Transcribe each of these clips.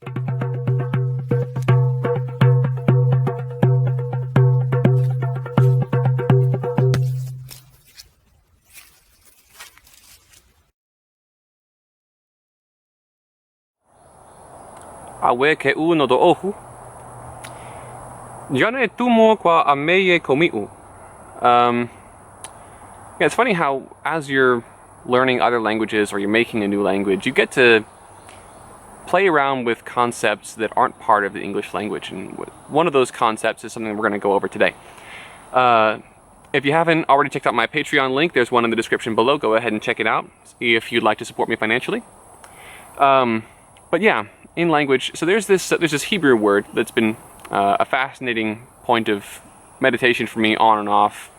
Awe Ke'u no do'ohu. Jane tumo qua ameye Komi'u. Yeah, it's funny how as you're learning other languages or you're making a new language, you get to play around with concepts that aren't part of the English language. And one of those concepts is something we're going to go over today. If you haven't already checked out my Patreon link, there's one in the description below. Go ahead and check it out if you'd like to support me financially. But yeah, in language, so there's this Hebrew word that's been a fascinating point of meditation for me on and off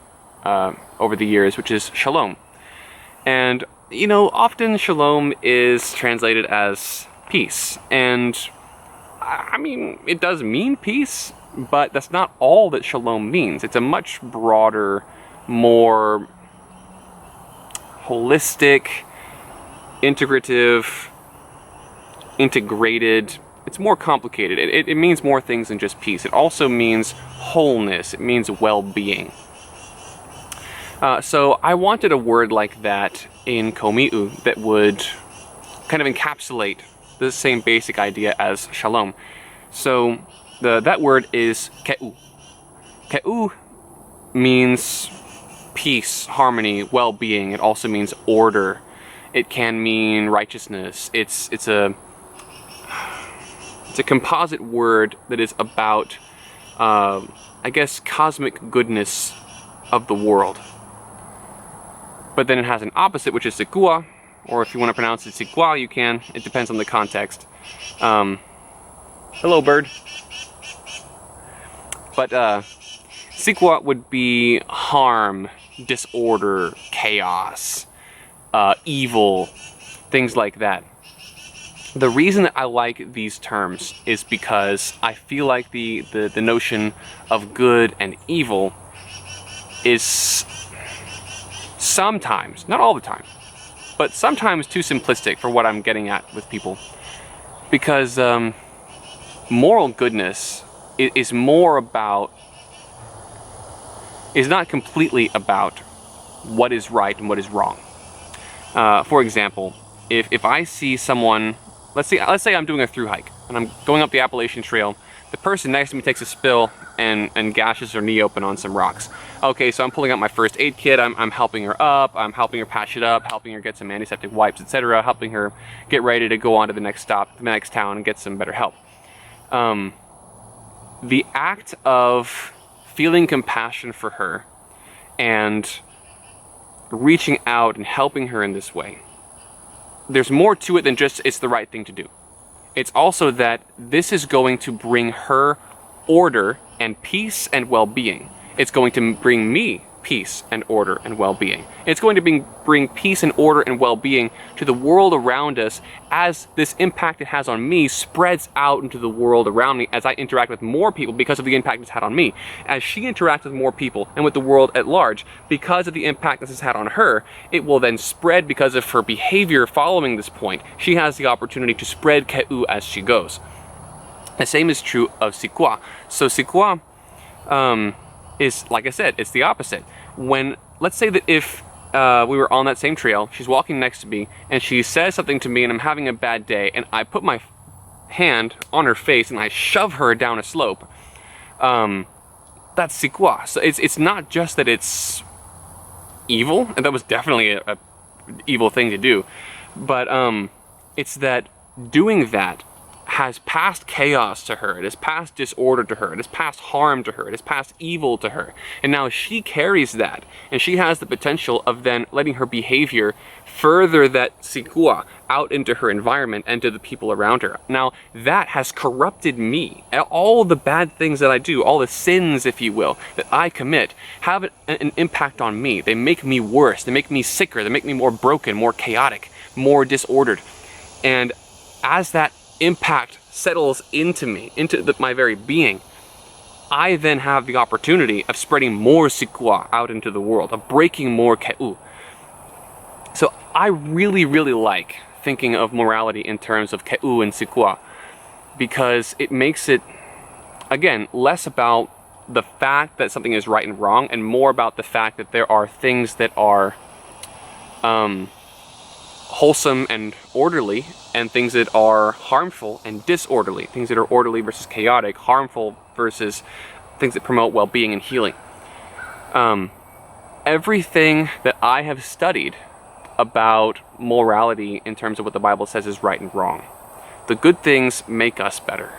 over the years, which is shalom. And you know, often shalom is translated as peace, and I mean, it does mean peace, but that's not all that shalom means. It's a much broader, more holistic, integrated, it's more complicated. It means more things than just peace. It also means wholeness. It means well-being. So I wanted a word like that in Komi'u that would kind of encapsulate the same basic idea as shalom. So that word is Ke'u. Ke'u means peace, harmony, well-being. It also means order. It can mean righteousness. It's a composite word that is about, I guess, cosmic goodness of the world. But then it has an opposite, which is Sikua, or if you want to pronounce it Sikua, you can. It depends on the context. Hello, bird. But Sikua would be harm, disorder, chaos, evil, things like that. The reason that I like these terms is because I feel like the notion of good and evil is sometimes, not all the time, but sometimes too simplistic for what I'm getting at with people. Because moral goodness is more about, is not completely about what is right and what is wrong. For example, if I see someone, let's say I'm doing a thru hike and I'm going up the Appalachian Trail. The person next to me takes a spill and gashes her knee open on some rocks. Okay, so I'm pulling out my first aid kit. I'm helping her up. I'm helping her patch it up, helping her get some antiseptic wipes, etc. Helping her get ready to go on to the next stop, the next town, and get some better help. The act of feeling compassion for her and reaching out and helping her in this way, there's more to it than just it's the right thing to do. It's also that this is going to bring her order and peace and well-being. It's going to bring me peace and order and well-being. It's going to bring peace and order and well-being to the world around us as this impact it has on me spreads out into the world around me as I interact with more people because of the impact it's had on me. As she interacts with more people and with the world at large because of the impact this has had on her, it will then spread because of her behavior following this point. She has the opportunity to spread Ke'u as she goes. The same is true of Sikua. So Sikua is, like I said, it's the opposite. When, let's say that if we were on that same trail, she's walking next to me, and she says something to me, and I'm having a bad day, and I put my hand on her face, and I shove her down a slope, that's Sikua. So it's not just that it's evil, and that was definitely a evil thing to do, but it's that doing that has passed chaos to her, it has passed disorder to her, it has passed harm to her, it has passed evil to her. And now she carries that, and she has the potential of then letting her behavior further that Sikua out into her environment and to the people around her. Now, that has corrupted me. All the bad things that I do, all the sins, if you will, that I commit, have an impact on me. They make me worse, they make me sicker, they make me more broken, more chaotic, more disordered. And as that impact settles into me, into my very being, I then have the opportunity of spreading more Sikua out into the world, of breaking more Ke'u. So I really, really like thinking of morality in terms of Ke'u and Sikua, because it makes it, again, less about the fact that something is right and wrong, and more about the fact that there are things that are wholesome and orderly, and things that are harmful and disorderly. Things that are orderly versus chaotic, harmful versus things that promote well-being and healing. Everything that I have studied about morality in terms of what the Bible says is right and wrong. The good things make us better,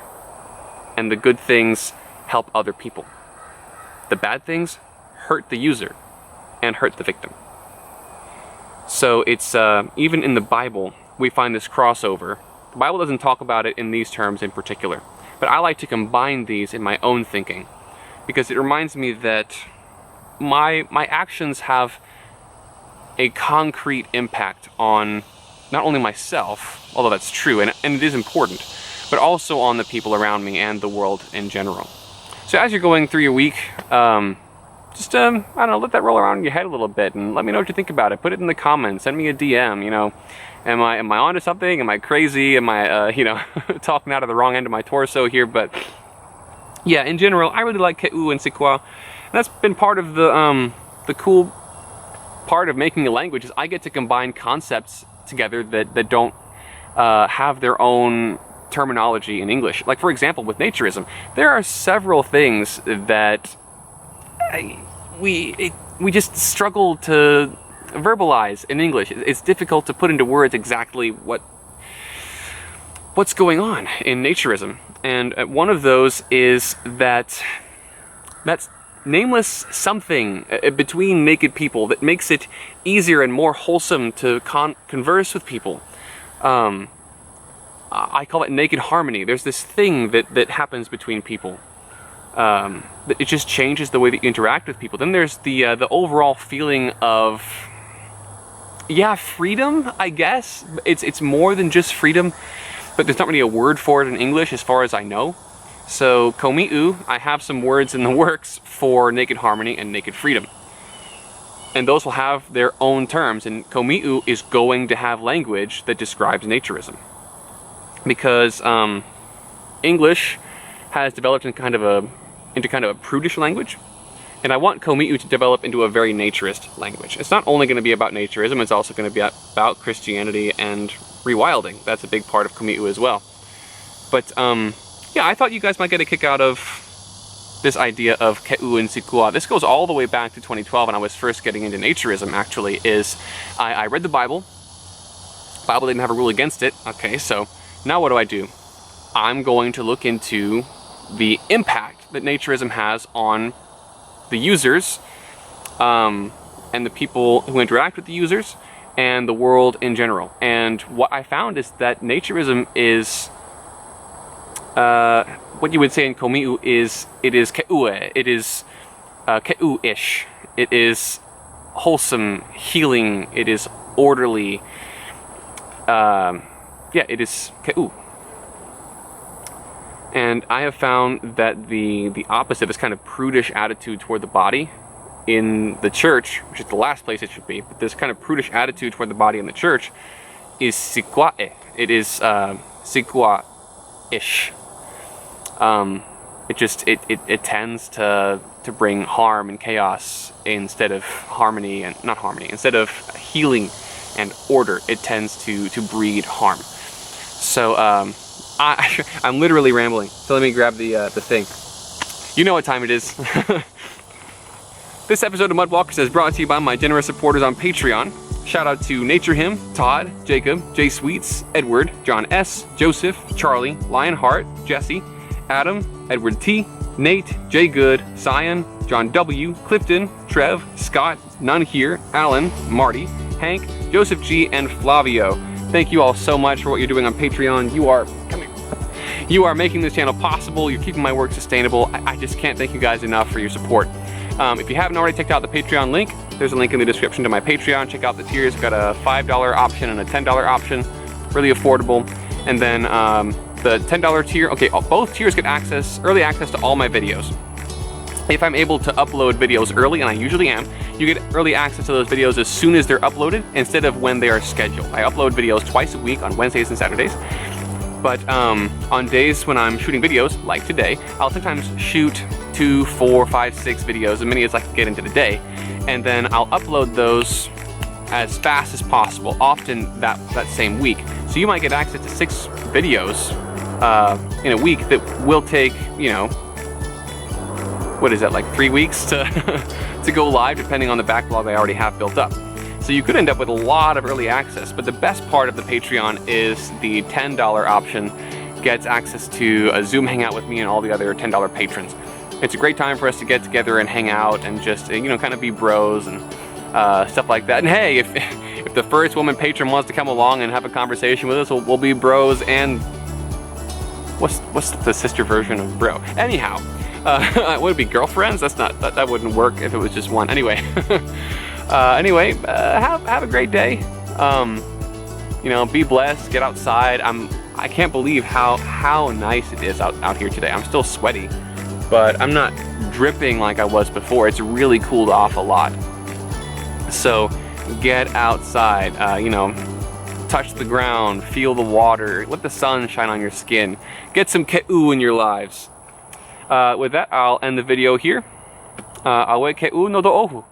and the good things help other people. The bad things hurt the user and hurt the victim. So it's, even in the Bible, we find this crossover. The Bible doesn't talk about it in these terms in particular, but I like to combine these in my own thinking, because it reminds me that my actions have a concrete impact on not only myself, although that's true, and it is important, but also on the people around me and the world in general. So as you're going through your week, just, I don't know, let that roll around in your head a little bit, and let me know what you think about it. Put it in the comments, send me a DM, you know. Am I onto something? Am I crazy? Am I, you know, talking out of the wrong end of my torso here? But yeah, in general, I really like Komi'u and Sikua. And that's been part of the cool part of making a language, is I get to combine concepts together that don't have their own terminology in English. Like, for example, with naturism, there are several things that we just struggle to verbalize in English. It's difficult to put into words exactly what's going on in naturism. And one of those is that's nameless something between naked people that makes it easier and more wholesome to converse with people. I call it naked harmony. There's this thing that happens between people. It just changes the way that you interact with people. Then there's the overall feeling of, yeah, freedom, I guess. It's more than just freedom, but there's not really a word for it in English as far as I know. So Komi'u, I have some words in the works for naked harmony and naked freedom. And those will have their own terms, and Komi'u is going to have language that describes naturism. Because English has developed into kind of a prudish language, and I want Komi'u to develop into a very naturist language. It's not only going to be about naturism, it's also going to be about Christianity and rewilding. That's a big part of Komi'u as well. But yeah, I thought you guys might get a kick out of this idea of Komi'u and Sikua. This goes all the way back to 2012 when I was first getting into naturism, actually. I read the Bible. The Bible didn't have a rule against it. Okay, so now what do? I'm going to look into the impact that naturism has on the users, and the people who interact with the users, and the world in general. And what I found is that naturism is, what you would say in Komi'u is, it is ke'ue, it is ke'u-ish, it is wholesome, healing, it is orderly, yeah, it is ke'u. And I have found that the opposite, this kind of prudish attitude toward the body in the church, which is the last place it should be, but this kind of prudish attitude toward the body in the church is Sikua-e. It is Sikua-ish. It tends to bring harm and chaos instead of harmony, and not harmony, instead of healing and order. It tends to breed harm. So I'm literally rambling, so let me grab the thing. You know what time it is. This episode of Mudwalkers is brought to you by my generous supporters on Patreon. Shout out to Nature Him, Todd, Jacob, Jay Sweets, Edward, John S., Joseph, Charlie, Lionheart, Jesse, Adam, Edward T., Nate, Jay Good, Cyan, John W., Clifton, Trev, Scott, None Here, Alan, Marty, Hank, Joseph G., and Flavio. Thank you all so much for what you're doing on Patreon. You are making this channel possible. You're keeping my work sustainable. I just can't thank you guys enough for your support. If you haven't already checked out the Patreon link, there's a link in the description to my Patreon. Check out the tiers. We've got a $5 option and a $10 option. Really affordable. And then the $10 tier, okay, both tiers get early access to all my videos. If I'm able to upload videos early, and I usually am, you get early access to those videos as soon as they're uploaded instead of when they are scheduled. I upload videos twice a week on Wednesdays and Saturdays. But on days when I'm shooting videos, like today, I'll sometimes shoot 2, 4, 5, 6 videos, as many as I can get into the day, and then I'll upload those as fast as possible, often that same week. So you might get access to 6 videos in a week that will take, you know, what is that, like 3 weeks to to go live, depending on the backlog I already have built up. So you could end up with a lot of early access, but the best part of the Patreon is the $10 option gets access to a Zoom hangout with me and all the other $10 patrons. It's a great time for us to get together and hang out and just, you know, kind of be bros and stuff like that. And hey, if the first woman patron wants to come along and have a conversation with us, we'll be bros. And what's the sister version of bro? Anyhow, would it be girlfriends? That wouldn't work if it was just one. Anyway. Anyway, have a great day. You know, be blessed, get outside. I can't believe how nice it is out here today. I'm still sweaty, but I'm not dripping like I was before. It's really cooled off a lot. So get outside, you know, touch the ground, feel the water, let the sun shine on your skin. Get some Komi'u in your lives. With that, I'll end the video here. Awe Komi'u no do ohu.